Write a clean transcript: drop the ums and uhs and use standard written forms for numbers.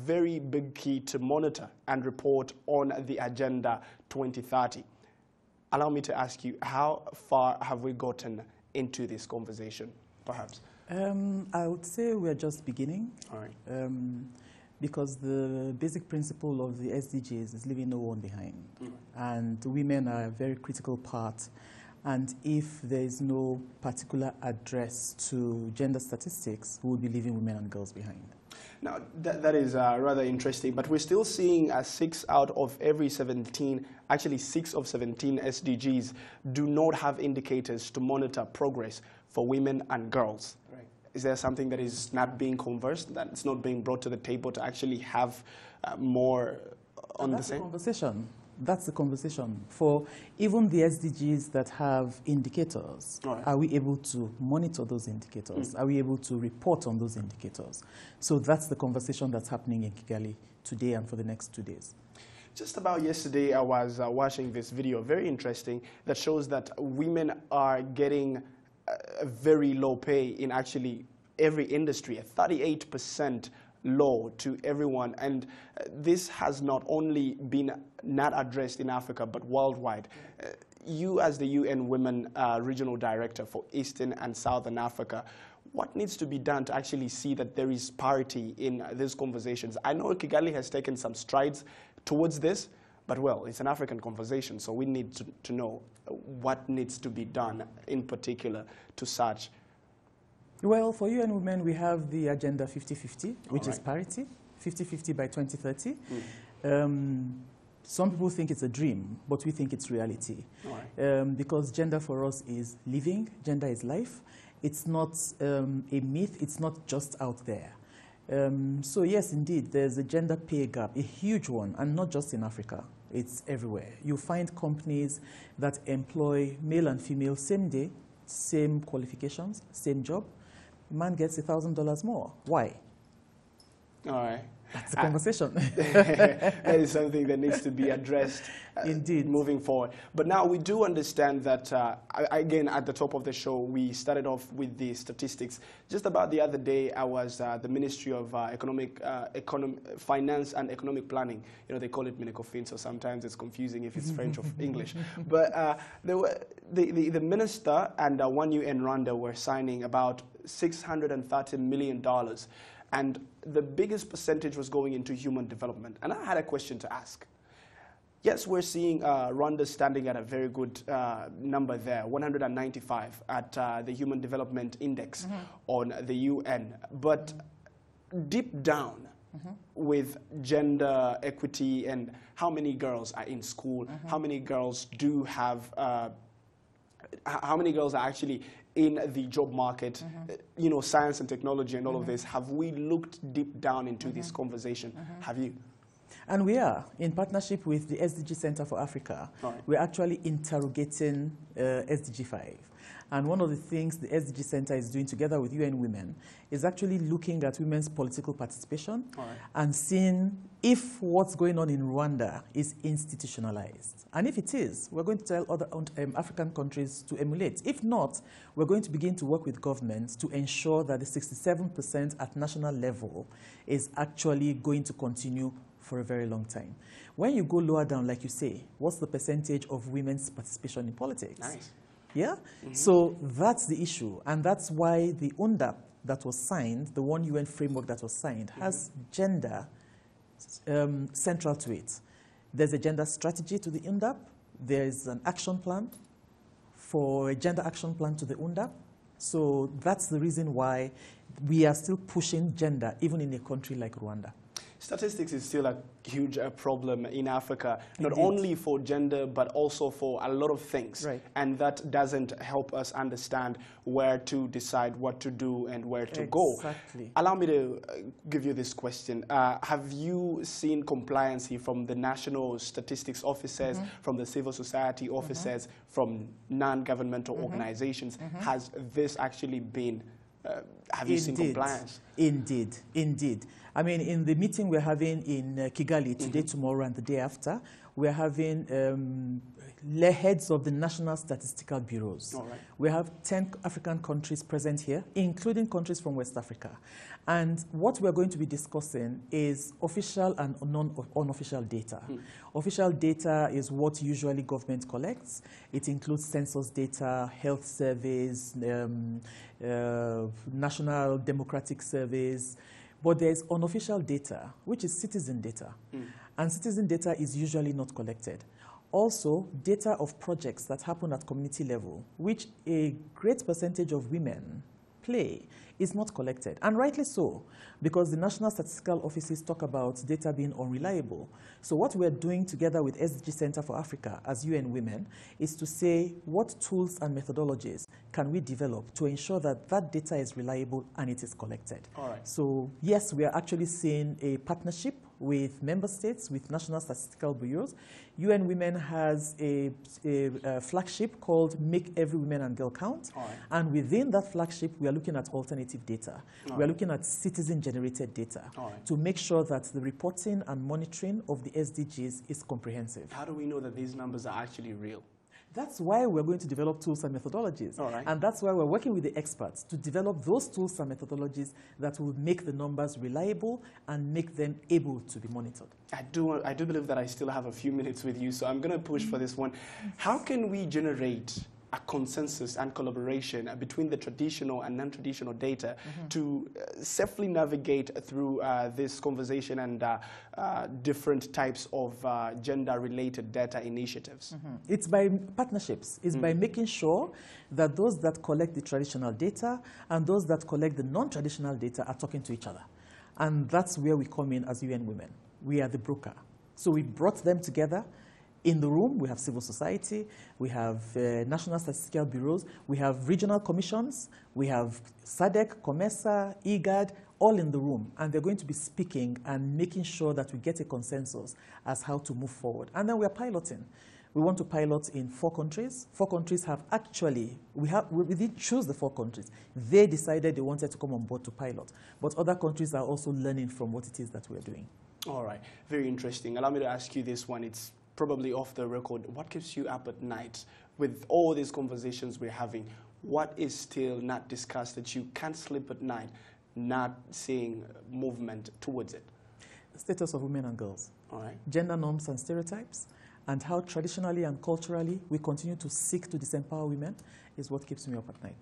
very big key to monitor and report on the Agenda 2030. Allow me to ask you, how far have we gotten into this conversation, perhaps? I would say we are just beginning. All right. Because the basic principle of the SDGs is leaving no one behind. And women are a very critical part. And if there is no particular address to gender statistics, we will be leaving women and girls behind. Now, that is rather interesting, but we're still seeing 6 out of every 17, actually 6 of 17 SDGs do not have indicators to monitor progress for women and girls. Right. Is there something that is not being conversed, that it's not being brought to the table to actually have more on the same? Conversation. That's the conversation. For even the SDGs that have indicators, right, are we able to monitor those indicators? Are we able to report on those indicators? So that's the conversation that's happening in Kigali today and for the next 2 days. Just about yesterday, I was watching this video, very interesting, that shows that women are getting a very low pay in actually every industry, a 38% low to everyone. And this has not only been not addressed in Africa, but worldwide. You, as the UN Women Regional Director for Eastern and Southern Africa, what needs to be done to actually see that there is parity in these conversations? I know Kigali has taken some strides towards this, but well, it's an African conversation, so we need to know what needs to be done in particular to such. Well, for UN Women, we have the Agenda 50-50, which is parity, 50-50 by 2030. Some people think it's a dream, but we think it's reality. Because gender for us is living, gender is life. It's not a myth, it's not just out there. So yes, indeed, there's a gender pay gap, a huge one, and not just in Africa. It's everywhere. You find companies that employ male and female same day, same qualifications, same job. Man gets $1,000 more. Why? All right. That's the conversation. That is something that needs to be addressed indeed moving forward. But now we do understand that, again, at the top of the show, we started off with the statistics. Just about the other day, I was the Ministry of Finance and Economic Planning. You know, they call it Minecofin, so sometimes it's confusing if it's French or English. But the minister and one UN Rwanda were signing about $630 million. And the biggest percentage was going into human development. And I had a question to ask. Yes, we're seeing Rwanda standing at a very good number there, 195 at the Human Development Index on the UN. But deep down with gender equity and how many girls are in school, how many girls do have, how many girls are actually in the job market, you know, science and technology and all of this. Have we looked deep down into this conversation? Have you? And we are, in partnership with the SDG Center for Africa, we're actually interrogating SDG 5. And one of the things the SDG Center is doing together with UN Women is actually looking at women's political participation and seeing if what's going on in Rwanda is institutionalized. And if it is, we're going to tell other African countries to emulate. If not, we're going to begin to work with governments to ensure that the 67% at national level is actually going to continue for a very long time. When you go lower down, like you say, what's the percentage of women's participation in politics? Nice. Yeah? So that's the issue. And that's why the UNDAP that was signed, the one UN framework that was signed, has gender central to it. There's a gender strategy to the UNDAP. There's an action plan for a gender action plan to the UNDAP. So that's the reason why we are still pushing gender, even in a country like Rwanda. Statistics is still a huge problem in Africa, not only for gender, but also for a lot of things. And that doesn't help us understand where to decide what to do and where to go. Allow me to give you this question. Have you seen compliance from the national statistics officers, from the civil society officers, from non-governmental organizations? Has this actually been, have you seen compliance? Indeed, indeed. I mean, in the meeting we're having in Kigali today, tomorrow, and the day after, we're having heads of the national statistical bureaus. All right. We have 10 African countries present here, including countries from West Africa. And what we're going to be discussing is official and unofficial data. Official data is what usually government collects. It includes census data, health surveys, national democratic surveys. But there's unofficial data, which is citizen data. And citizen data is usually not collected. Also, data of projects that happen at community level, which a great percentage of women play, is not collected. And rightly so, because the National Statistical Offices talk about data being unreliable. So what we're doing together with SDG Center for Africa as UN Women is to say what tools and methodologies can we develop to ensure that that data is reliable and it is collected. All right. So yes, we are actually seeing a partnership with member states, with national statistical bureaus. UN Women has a flagship called Make Every Woman and Girl Count. All right. And within that flagship, we are looking at alternative data. We are looking at citizen-generated data to make sure that the reporting and monitoring of the SDGs is comprehensive. How do we know that these numbers are actually real? That's why we're going to develop tools and methodologies. All right. And that's why we're working with the experts to develop those tools and methodologies that will make the numbers reliable and make them able to be monitored. I do believe that I still have a few minutes with you, so I'm going to push for this one. How can we generate a consensus and collaboration between the traditional and non-traditional data to safely navigate through this conversation and different types of gender-related data initiatives? It's by partnerships. It's by making sure that those that collect the traditional data and those that collect the non-traditional data are talking to each other. And that's where we come in as UN Women. We are the broker. So we brought them together. In the room, we have civil society, we have national statistical bureaus, we have regional commissions, we have SADC, COMESA, IGAD, all in the room. And they're going to be speaking and making sure that we get a consensus as how to move forward. And then we're piloting. We want to pilot in 4 countries. 4 countries have actually, we didn't choose the 4 countries. They decided they wanted to come on board to pilot. But other countries are also learning from what it is that we're doing. All right, very interesting. Allow me to ask you this one. It's probably off the record. What keeps you up at night with all these conversations we're having? What is still not discussed that you can't sleep at night, not seeing movement towards it? The status of women and girls. All right. Gender norms and stereotypes, and how traditionally and culturally we continue to seek to disempower women is what keeps me up at night.